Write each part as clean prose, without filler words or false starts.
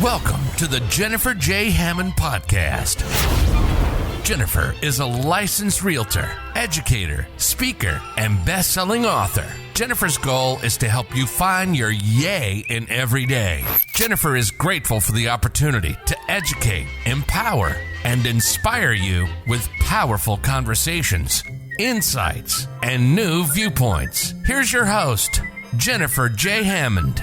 Welcome to the Jennifer J. Hammond Podcast. Jennifer is a licensed realtor, educator, speaker, and best-selling author. Jennifer's goal is to help you find your yay in every day. Jennifer is grateful for the opportunity to educate, empower, and inspire you with powerful conversations, insights, and new viewpoints. Here's your host, Jennifer J. Hammond.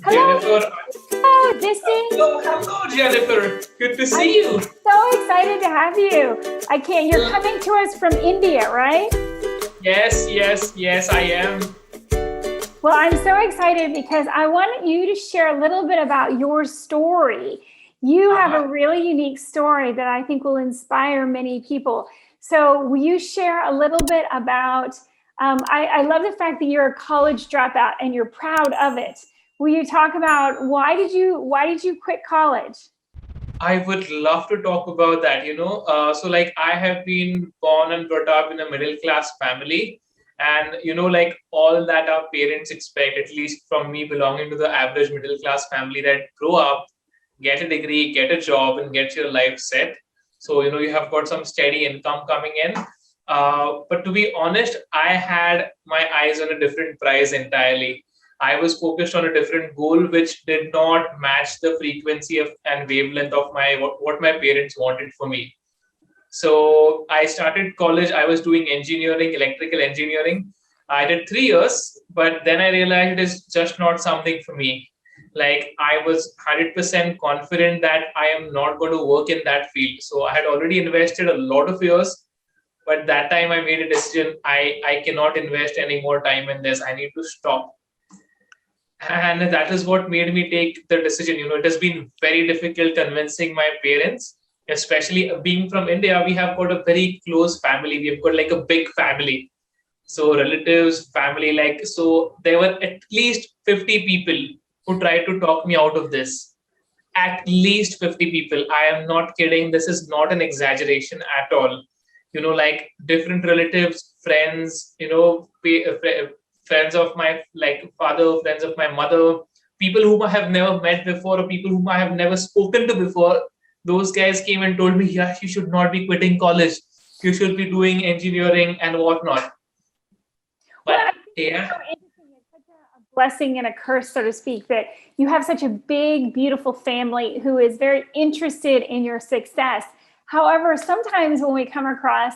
Jennifer. Oh, this is. Hello, Jennifer. Good to see you. So excited to have you. You're coming to us from India, right? Yes, I am. Well, I'm so excited because I want you to share a little bit about your story. You have a really unique story that I think will inspire many people. So will you share a little bit about, I love the fact that you're a college dropout and you're proud of it. Will you talk about why did you quit college? I would love to talk about that, I have been born and brought up in a middle class family, and all that our parents expect, at least from me belonging to the average middle class family, that grow up, get a degree, get a job, and get your life set. So, you have got some steady income coming in. But to be honest, I had my eyes on a different prize entirely. I was focused on a different goal, which did not match the frequency of and wavelength of what my parents wanted for me. So I started college. I was doing engineering, electrical engineering. I did 3 years, but then I realized it is just not something for me. Like, I was 100% confident that I am not going to work in that field. So I had already invested a lot of years, but that time I made a decision. I cannot invest any more time in this. I need to stop. And that is what made me take the decision. It has been very difficult convincing my parents, especially being from India. We have got a very close family. We have got like a big family. So relatives, family, so there were at least 50 people who tried to talk me out of this. At least 50 people. I am not kidding. This is not an exaggeration at all. Different relatives, friends, friends of my father, friends of my mother, people whom I have never met before, or people whom I have never spoken to before. Those guys came and told me, yeah, you should not be quitting college. You should be doing engineering and whatnot. But yeah. So interesting. It's such a blessing and a curse, so to speak, that you have such a big, beautiful family who is very interested in your success. However, sometimes when we come across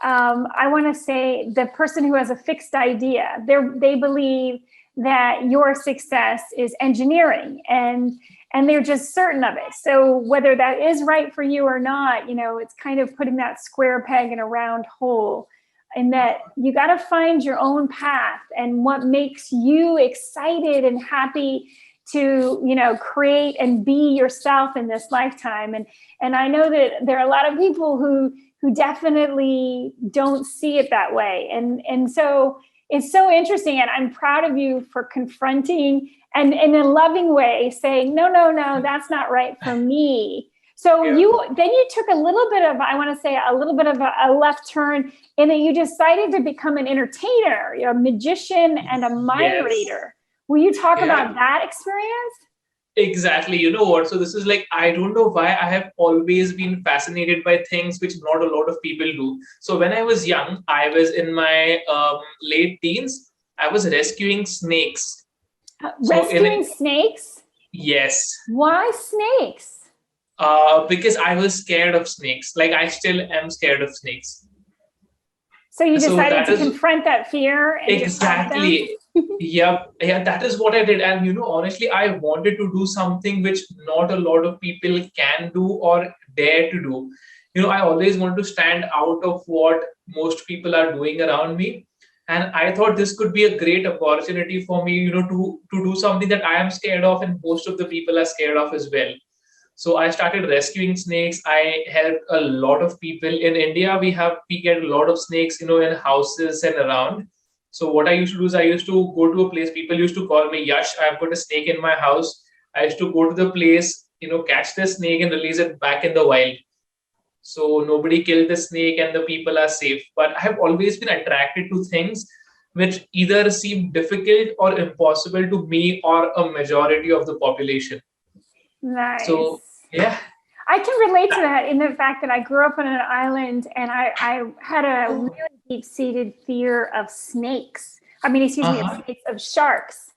I want to say the person who has a fixed idea, they believe that your success is engineering and they're just certain of it. So whether that is right for you or not, it's kind of putting that square peg in a round hole, and that you got to find your own path and what makes you excited and happy to, create and be yourself in this lifetime. And I know that there are a lot of people who definitely don't see it that way. And so it's so interesting. And I'm proud of you for confronting and in a loving way saying, no, that's not right for me. So you took a little bit of a left turn in that you decided to become an entertainer, a magician and a mind reader. Will you talk about that experience? Exactly. You know what? So this is I don't know why I have always been fascinated by things which not a lot of people do. So when I was young, I was in my late teens. I was rescuing snakes. Snakes? Yes. Why snakes? Because I was scared of snakes. I still am scared of snakes. So you decided to confront that fear? And exactly. Yeah, that is what I did. And, honestly, I wanted to do something which not a lot of people can do or dare to do. I always want to stand out of what most people are doing around me. And I thought this could be a great opportunity for me, to do something that I am scared of and most of the people are scared of as well. So I started rescuing snakes. I helped a lot of people. In India, we get a lot of snakes, in houses and around. So what I used to do is I used to go to a place. People used to call me Yash. I've got a snake in my house. I used to go to the place, catch the snake and release it back in the wild. So nobody killed the snake and the people are safe. But I have always been attracted to things which either seem difficult or impossible to me or a majority of the population. So Nice. yeah. I can relate to that in the fact that I grew up on an island and I had a Oh, really deep-seated fear of snakes. I mean, excuse me, of uh-huh. snakes, of sharks.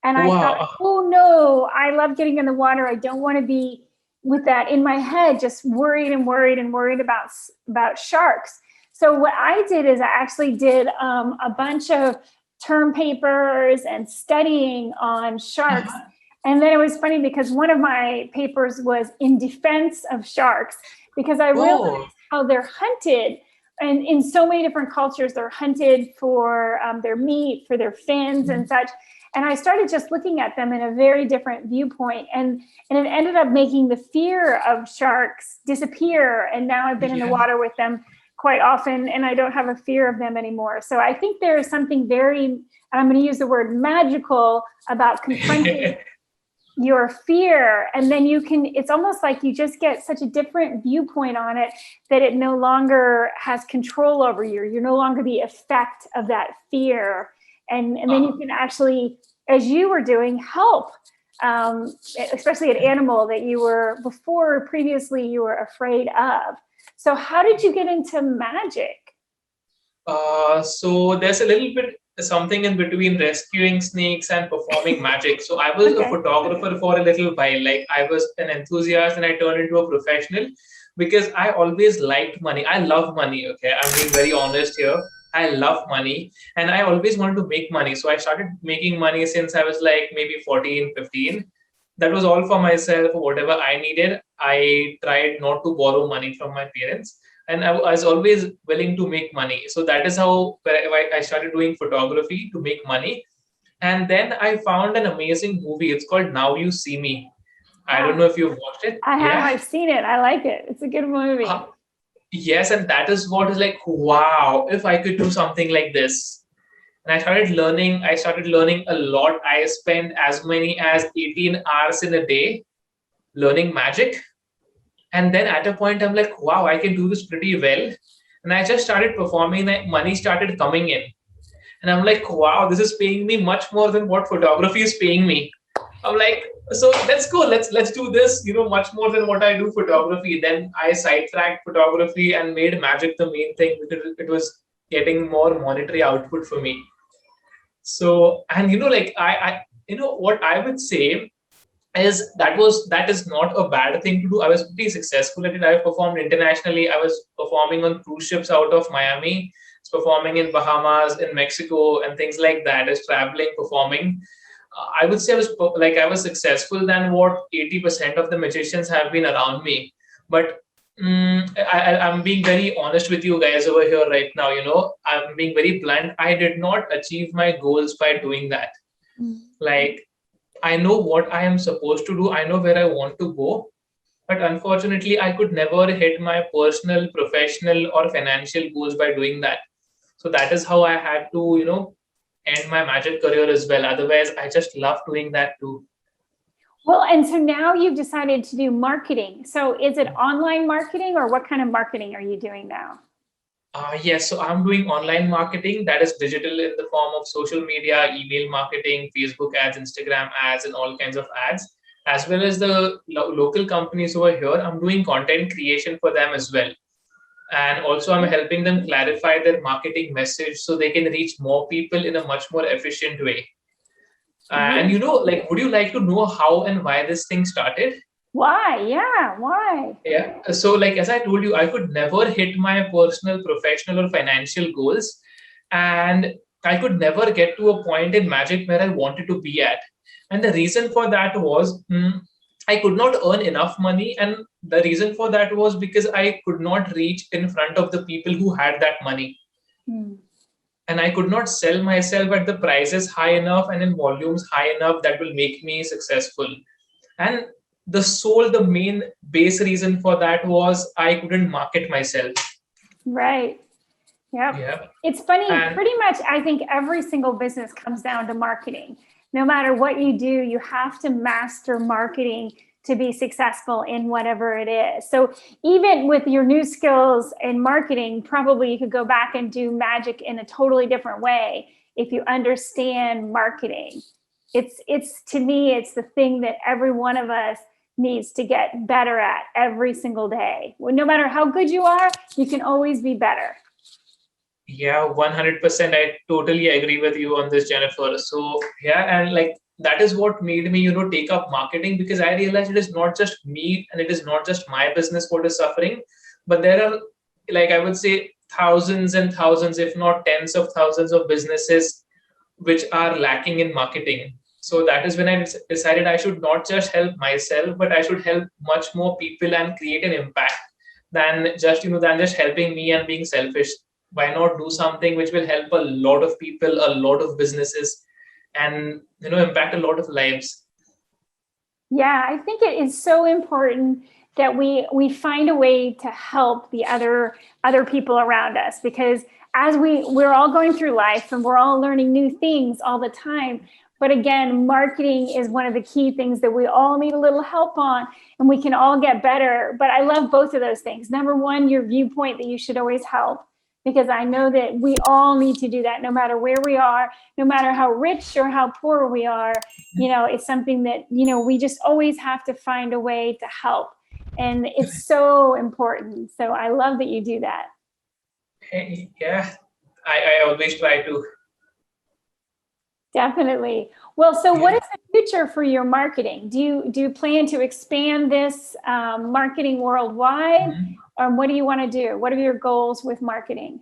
And I thought, Wow. oh no, I love getting in the water. I don't want to be with that in my head, just worried and worried and worried about sharks. So what I did is I actually did a bunch of term papers and studying on sharks. Uh-huh. And then it was funny because one of my papers was in defense of sharks because I realized Oh. how they're hunted. And in so many different cultures, they're hunted for their meat, for their fins and such. And I started just looking at them in a very different viewpoint. And it ended up making the fear of sharks disappear. And now I've been in the Yeah. water with them quite often and I don't have a fear of them anymore. So I think there is something very, and I'm going to use the word magical, about confronting your fear. And then it's almost like you just get such a different viewpoint on it that it no longer has control over you. You're no longer the effect of that fear. And then you can actually, as you were doing, help, especially an animal that you were previously you were afraid of. So how did you get into magic? So there's a little bit something in between rescuing snakes and performing magic. So I was a Okay. photographer for a little while. Like I was an enthusiast and I turned into a professional because I always liked money. I love money. Okay. I'm being very honest here. I love money and I always wanted to make money. So I started making money since I was like maybe 14, 15. That was all for myself, whatever I needed. I tried not to borrow money from my parents and I was always willing to make money. So that is how I started doing photography to make money. And then I found an amazing movie. It's called Now You See Me. I don't Ah, know if you've watched it. I have. Yeah. I've seen it. I like it. It's a good movie. Uh, yes, and that is what is like, wow, if I could do something like this. And I started learning. I started learning a lot. I spent as many as 18 hours in a day learning magic. And then at a point, I'm like, wow, I can do this pretty well. And I just started performing, and money started coming in. And I'm like, wow, this is paying me much more than what photography is paying me. I'm like, so let's go, let's do this, much more than what I do photography. Then I sidetracked photography and made magic the main thing because it was getting more monetary output for me. So, and like I what I would say is that is not a bad thing to do. I was pretty successful at it. I performed internationally. I was performing on cruise ships out of Miami, performing in Bahamas, in Mexico, and things like that. As traveling, performing. I would say I was successful than what 80% of the magicians have been around me. But I'm being very honest with you guys over here right now. I'm being very blunt. I did not achieve my goals by doing that. Like I know what I am supposed to do. I know where I want to go. But unfortunately, I could never hit my personal, professional, or financial goals by doing that. So that is how I had to, end my magic career as well. Otherwise, I just love doing that too. Well, and so now you've decided to do marketing. So is it online marketing or what kind of marketing are you doing now? Yes, so I'm doing online marketing that is digital in the form of social media, email marketing, Facebook ads, Instagram ads, and all kinds of ads, as well as the local companies over here. I'm doing content creation for them as well. And also, I'm helping them clarify their marketing message so they can reach more people in a much more efficient way. And would you like to know how and why this thing started? Why? Yeah, why? Yeah. So, as I told you, I could never hit my personal, professional, or financial goals. And I could never get to a point in magic where I wanted to be at. And the reason for that was I could not earn enough money. And the reason for that was because I could not reach in front of the people who had that money. And I could not sell myself at the prices high enough and in volumes high enough that will make me successful. And the main base reason for that was I couldn't market myself. Right. Yep. Yeah. It's funny, And pretty much I think every single business comes down to marketing. No matter what you do, you have to master marketing to be successful in whatever it is. So even with your new skills in marketing, probably you could go back and do magic in a totally different way if you understand marketing. It's to me, it's the thing that every one of us needs to get better at every single day. Well, no matter how good you are, you can always be better. Yeah, 100%. I totally agree with you on this, Jennifer. So yeah, and like that is what made me, take up marketing, because I realized it is not just me and it is not just my business what is suffering, but there are, like I would say, thousands and thousands, if not tens of thousands of businesses which are lacking in marketing. So that is when I decided I should not just help myself, but I should help much more people and create an impact than just helping me and being selfish. Why not do something which will help a lot of people, a lot of businesses, and impact a lot of lives? Yeah, I think it is so important that we find a way to help the other people around us, because as we're all going through life and we're all learning new things all the time. But again, marketing is one of the key things that we all need a little help on, and we can all get better. But I love both of those things. Number one, your viewpoint that you should always help, because I know that we all need to do that no matter where we are, no matter how rich or how poor we are. It's something that, we just always have to find a way to help. And it's so important. So I love that you do that. Hey, yeah, I always try to. Definitely. Well, so what is the future for your marketing? Do you plan to expand this marketing worldwide? Or what do you want to do? What are your goals with marketing?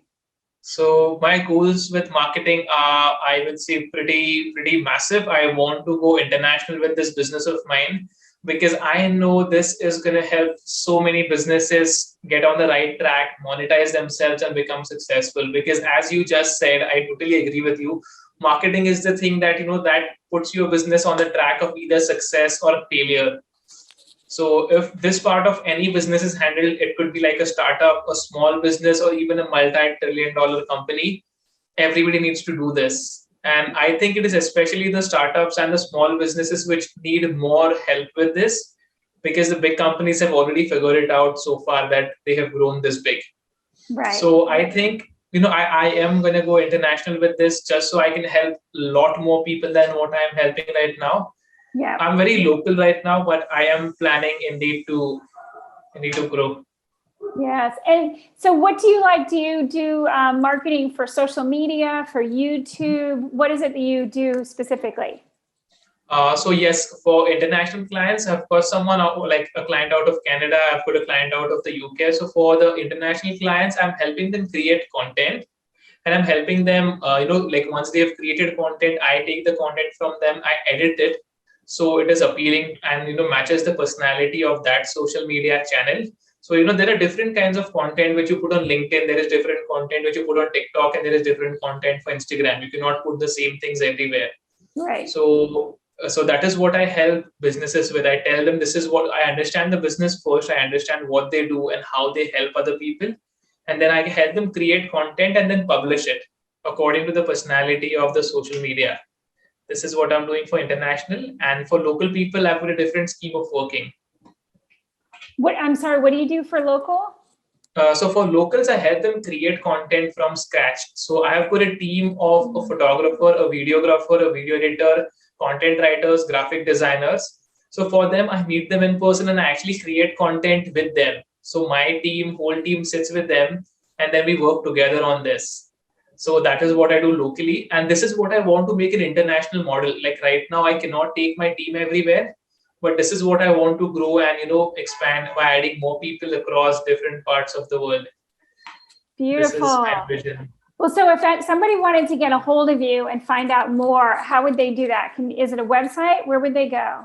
So my goals with marketing are, I would say, pretty massive. I want to go international with this business of mine, because I know this is going to help so many businesses get on the right track, monetize themselves, and become successful. Because as you just said, I totally agree with you. Marketing is the thing that, that puts your business on the track of either success or failure. So if this part of any business is handled, it could be like a startup, a small business, or even a multi-trillion-dollar company. Everybody needs to do this. And I think it is especially the startups and the small businesses which need more help with this, because the big companies have already figured it out so far that they have grown this big. Right. So I think, I am going to go international with this, just so I can help a lot more people than what I'm helping right now. Yeah. I'm very local right now, but I am planning indeed to grow. Yes. And so what do you like? Do you do marketing for social media, for YouTube? What is it that you do specifically? So yes, for international clients, I've got someone like a client out of Canada. I've got a client out of the UK. So for the international clients, I'm helping them create content, and I'm helping them, like once they have created content, I take the content from them, I edit it, so it is appealing and, matches the personality of that social media channel. So, there are different kinds of content which you put on LinkedIn. There is different content which you put on TikTok, and there is different content for Instagram. You cannot put the same things everywhere. Right. So that is what I help businesses with. I tell them, this is what I understand the business first. I understand what they do and how they help other people. And then I help them create content and then publish it according to the personality of the social media. This is what I'm doing for international. And for local people, I've got a different scheme of working. I'm sorry, what do you do for local? So for locals, I help them create content from scratch. So I have got a team of a photographer, a videographer, a video editor, content writers, graphic designers. So for them, I meet them in person and I actually create content with them. So my whole team sits with them, and then we work together on this. So that is what I do locally. And this is what I want to make an international model. Like right now, I cannot take my team everywhere, but this is what I want to grow and, expand by adding more people across different parts of the world. Beautiful. This is my vision. Well, so if somebody wanted to get a hold of you and find out more, how would they do that? Is it a website? Where would they go?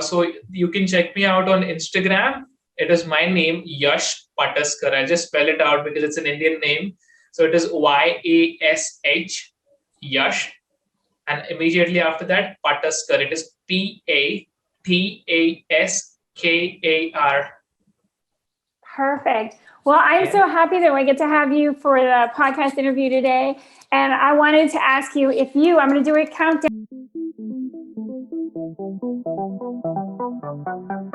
So you can check me out on Instagram. It is my name, Yash Pataskar. I just spell it out because it's an Indian name. So it is YASH, Yash. And immediately after that, Pataskar. It is PATASKAR. Perfect. Well, I'm so happy that we get to have you for the podcast interview today. And I wanted to ask you I'm going to do a countdown. you.